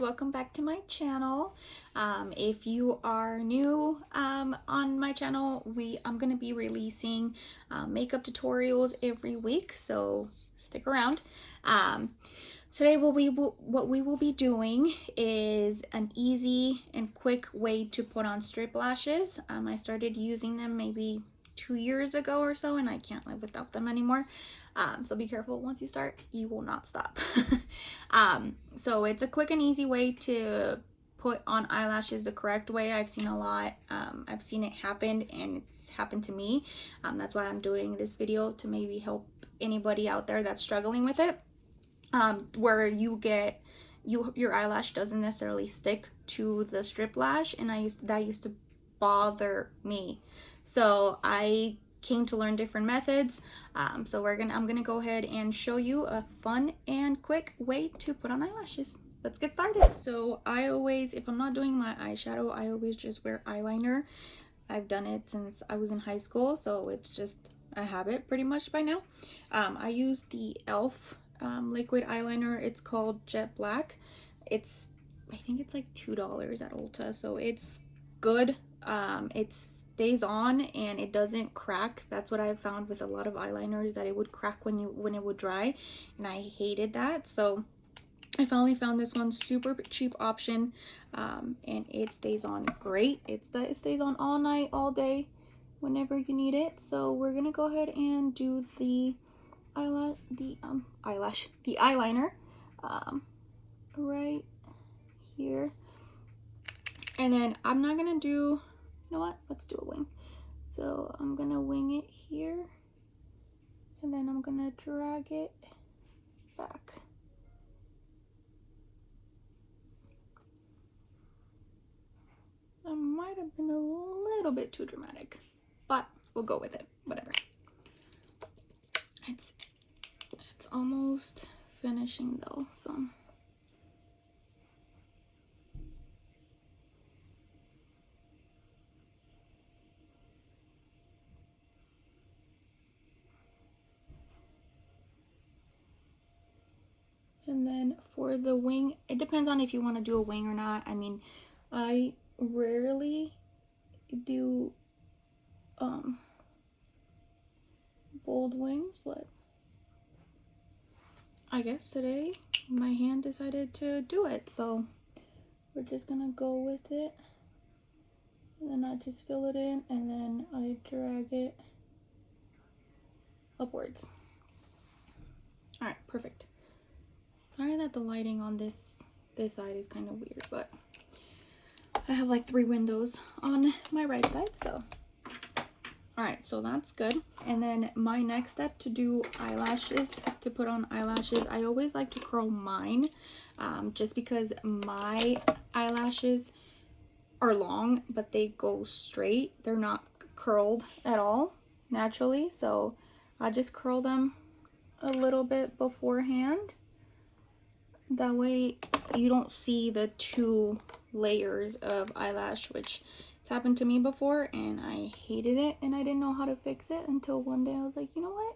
welcome back to my channel. If you are new on my channel, I'm going to be releasing makeup tutorials every week, so stick around. Today what we will be doing is an easy and quick way to put on strip lashes. I started using them maybe 2 years ago or so, and I can't live without them anymore. So be careful. Once you start, you will not stop. So it's a quick and easy way to put on eyelashes the correct way. I've seen a lot. I've seen it happen, and it's happened to me. That's why I'm doing this video, to maybe help anybody out there that's struggling with it. Where your eyelash doesn't necessarily stick to the strip lash, and that used to bother me. So I came to learn different methods. So I'm gonna go ahead and show you a fun and quick way to put on eyelashes. Let's get started. So if I'm not doing my eyeshadow, I always just wear eyeliner. I've done it since I was in high school, so it's just a habit pretty much by now. I use the e.l.f. Liquid eyeliner. It's called Jet Black. I think it's like $2 at Ulta, so it's good. It stays on and it doesn't crack. That's what I found with a lot of eyeliners, that it would crack when it would dry, and I hated that. So I finally found this one, super cheap option, and it stays on great. It stays on all night, all day, whenever you need it. So we're gonna go ahead and do the eyeliner right here, and then I'm not gonna do, you know what, let's do a wing. So I'm gonna wing it here, and then I'm gonna drag it back. I might have been a little bit too dramatic, but we'll go with it, whatever. It's almost finishing though, so and then for the wing, it depends on if you want to do a wing or not. I mean, I rarely do bold wings, but I guess today my hand decided to do it, so we're just gonna go with it. And then I just fill it in, and then I drag it upwards. All right, perfect. Sorry that the lighting on this side is kind of weird, but I have like 3 windows on my right side, so all right, so that's good. And then my next step to do eyelashes, to put on eyelashes, I always like to curl mine, just because my eyelashes are long, but they go straight. They're not curled at all naturally, so I just curl them a little bit beforehand. That way you don't see the 2 layers of eyelash, which it's happened to me before, and I hated it, and I didn't know how to fix it until one day I was like, you know what,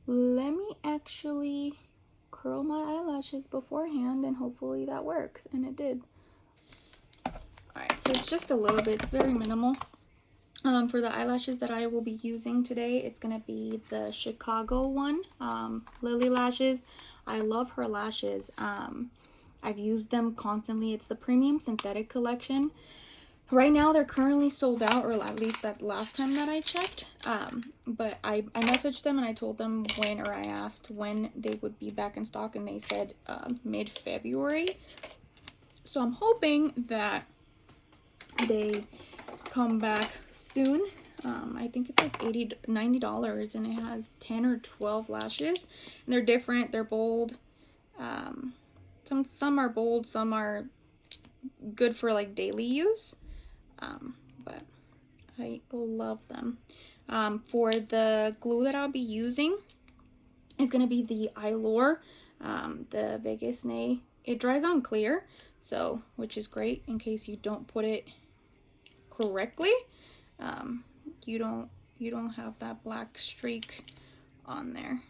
let me actually curl my eyelashes beforehand, and hopefully that works, and it did. Alright, so it's just a little bit, it's very minimal. For the eyelashes that I will be using today, it's gonna be the Chicago one, Lily Lashes. I love her lashes. I've used them constantly. It's the premium synthetic collection. Right now they're currently sold out, or at least that last time that I checked. But I messaged them and I told them when, or I asked when they would be back in stock, and they said mid-February. So I'm hoping that they come back soon. I think it's like $90, and it has 10 or 12 lashes, and they're different, they're bold. Some are bold, some are good for like daily use, but I love them. For the glue that I'll be using, is going to be the Eyeliner, the Vegas Nay. It dries on clear, so which is great in case you don't put it correctly. You don't have that black streak on there.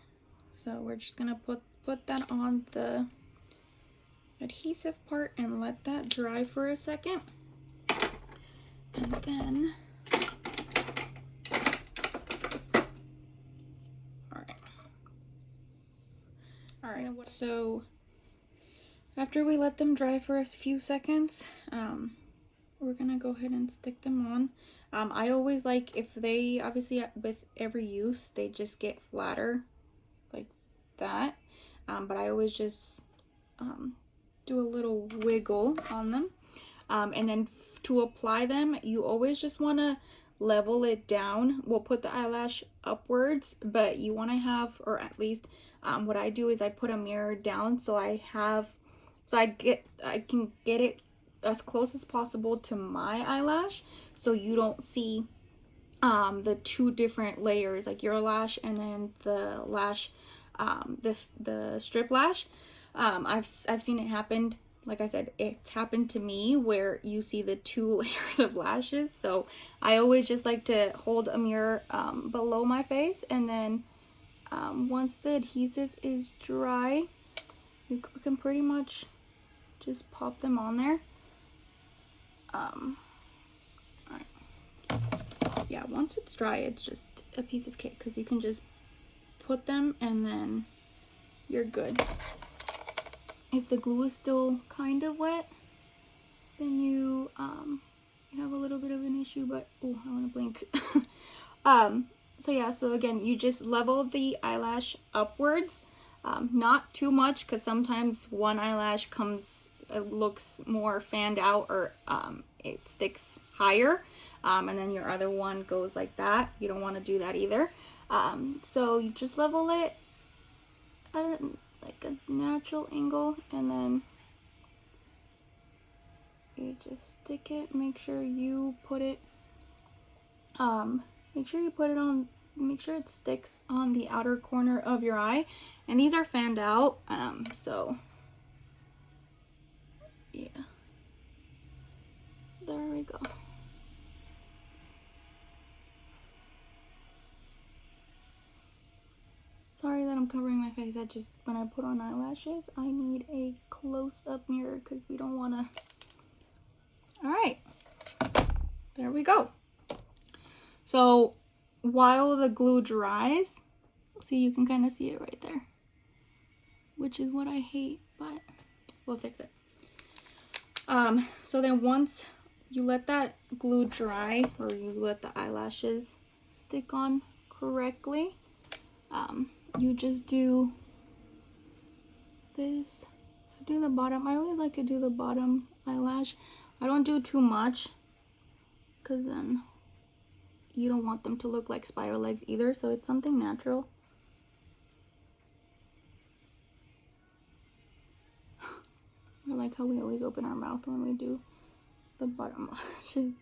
So we're just gonna put that on the adhesive part and let that dry for a second. And then, all right, so after we let them dry for a few seconds, we're gonna go ahead and stick them on. I always like, if they, obviously with every use, they just get flatter like that. But I always just do a little wiggle on them. And then to apply them, you always just want to level it down. We'll put the eyelash upwards, but you want to have, or at least what I do is I put a mirror down so I can get it as close as possible to my eyelash, so you don't see the two different layers, like your lash and then the lash, the strip lash. I've seen it happen. Like I said, it's happened to me where you see the two layers of lashes. So I always just like to hold a mirror below my face, and then once the adhesive is dry, you can pretty much just pop them on there. Alright. Yeah, once it's dry, it's just a piece of cake, because you can just put them and then you're good. If the glue is still kind of wet, then you have a little bit of an issue, but oh, I want to blink. So yeah, so again, you just level the eyelash upwards, not too much, because sometimes one eyelash looks more fanned out, or it sticks higher, and then your other one goes like that. You don't want to do that either. So you just level it at like a natural angle, and then you just stick it. Make sure you put it on, make sure it sticks on the outer corner of your eye. And these are fanned out, so yeah, there we go. Sorry that I'm covering my face. When I put on eyelashes, I need a close-up mirror because we don't want to. All right, there we go. So while the glue dries, see, you can kind of see it right there, which is what I hate, but we'll fix it. So then once you let that glue dry, or you let the eyelashes stick on correctly, you just do this. I do the bottom. I always like to do the bottom eyelash. I don't do too much, because then you don't want them to look like spider legs either, so it's something natural. I like how we always open our mouth when we do the bottom lashes.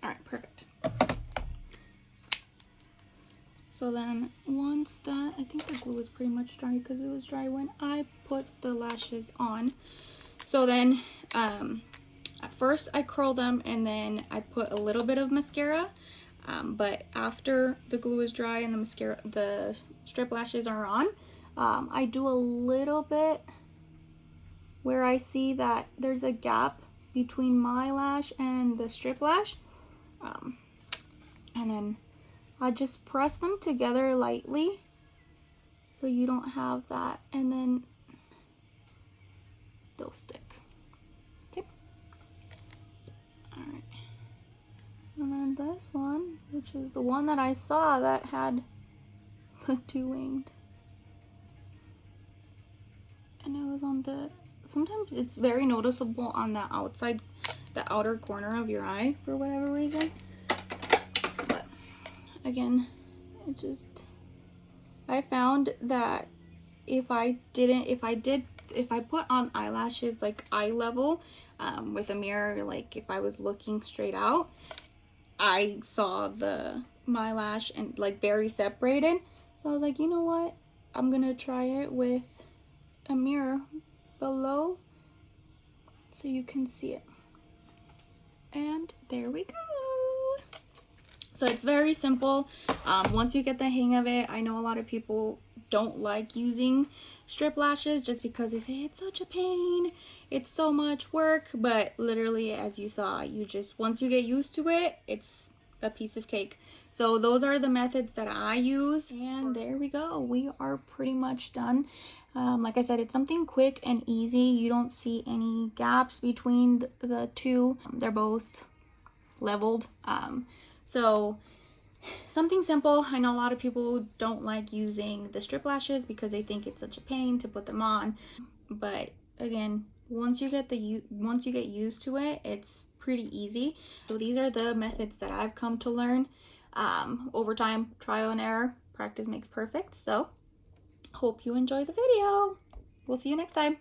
Alright, perfect. So then once that, I think the glue is pretty much dry because it was dry when I put the lashes on. So then at first I curl them and then I put a little bit of mascara. But after the glue is dry and the strip lashes are on, I do a little bit where I see that there's a gap between my lash and the strip lash. And then I just press them together lightly so you don't have that, and then they'll stick. Okay. Alright. And then this one, which is the one that I saw that had the two-winged. And it was on the, sometimes it's very noticeable on the outside, the outer corner of your eye for whatever reason. But again, I found that if I put on eyelashes like eye level, with a mirror, like if I was looking straight out, I saw my lash and like very separated. So I was like, you know what? I'm gonna try it with a mirror below so you can see it. And there we go. So it's very simple. Once you get the hang of it, I know a lot of people don't like using strip lashes just because they say it's such a pain, it's so much work, but literally, as you saw, you just, once you get used to it, it's a piece of cake. So those are the methods that I use, and there we go. We are pretty much done. Like I said, it's something quick and easy. You don't see any gaps between the two. They're both leveled. So something simple. I know a lot of people don't like using the strip lashes because they think it's such a pain to put them on, but again, once you get used to it, it's pretty easy. So these are the methods that I've come to learn. Over time, trial and error, practice makes perfect. So hope you enjoy the video. We'll see you next time.